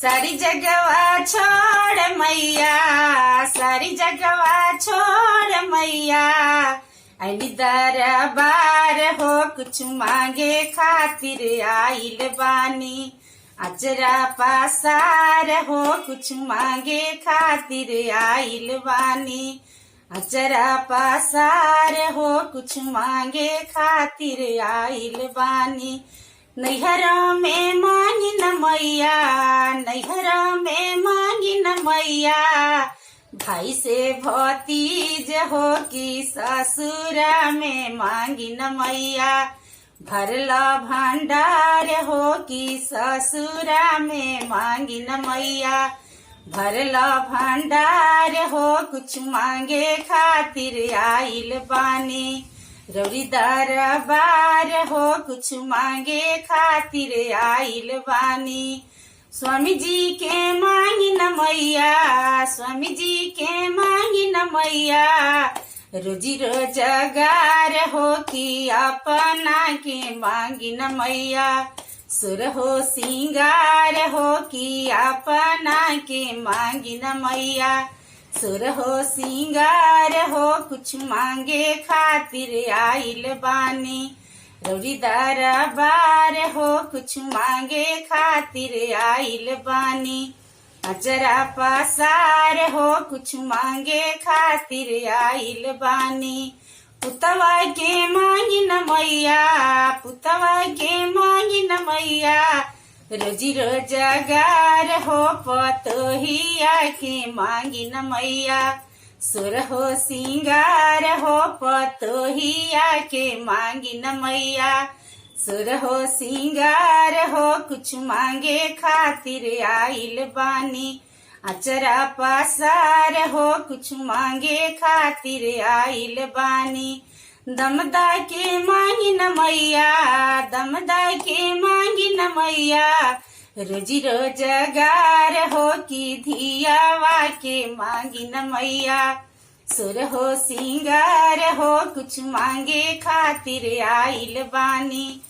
सारी जगवा छोड़ मैया, सारी जगवा छोड़ मैया, अली दरबार हो कुछ मांगे खातिर आइल बानी। अजरा पासार हो कुछ मांगे खातिर आइल बानी। अजरा पासार हो कुछ मांगे खातिर आइल बानी। नैहरा में मांगी न मैया, नैहरा में मांगी न मैया, भाई से भतीज हो कि ससुरा में मांगी न मैया। भरला भंडार हो कि ससुरा में मांगी न मैया। भरला भंडार हो कुछ मांगे खातिर आइल बानी। रौरी दरबार हो कुछ मांगे खातिर आइल बानी। स्वामी जी के मांगी न मैया, स्वामी जी के मांगी न मैया, रोजी रोजगार हो कि अपना के मांगी न मैया। सुर हो सिंगार हो कि अपना के मांगी न मैया। सुर हो सिंगार हो कुछ मांगे खातिर आइल बानी। रौरी दरबार हो कुछ मांगे खातिर आइल बानी। अजरा पसार हो कुछ मांगे खातिर आइल बानी। पुतवा के मांगी न मैया, पुतवा के मांगी न मैया, रोजी रोजगार हो पतोहिया के मांगी न मैया। सुर हो सिंगार हो पतोहिया के मांगी न मैया। सुर हो सिंगार हो कुछ मांगे खातिर आइल बानी। अचरा पसार हो कुछ मांगे खातिर आइल बानी। दमदा के मांगी न मैया, दमदा के मांगी न मैया, रोजी रोजगार हो कि धियावा के मांगी न मैया। सुर हो सिंगार हो कुछ मांगे खातिर आइल बानी।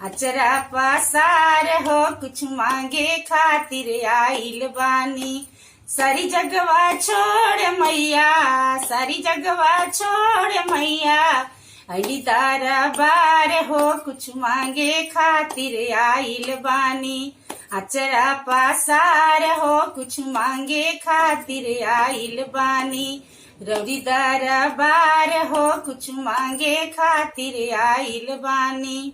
अचरा पसार हो कुछ मांगे खातिर आइल बानी। सारी जगवा छोड़ मैया, सारी जगवा छोड़ मैया, अली दरबार हो कुछ मांगे खातिर आइल बानी। अचरा पसार हो कुछ मांगे खातिर आइल बानी। रौरी दरबार हो कुछ मांगे खातिर आइल बानी।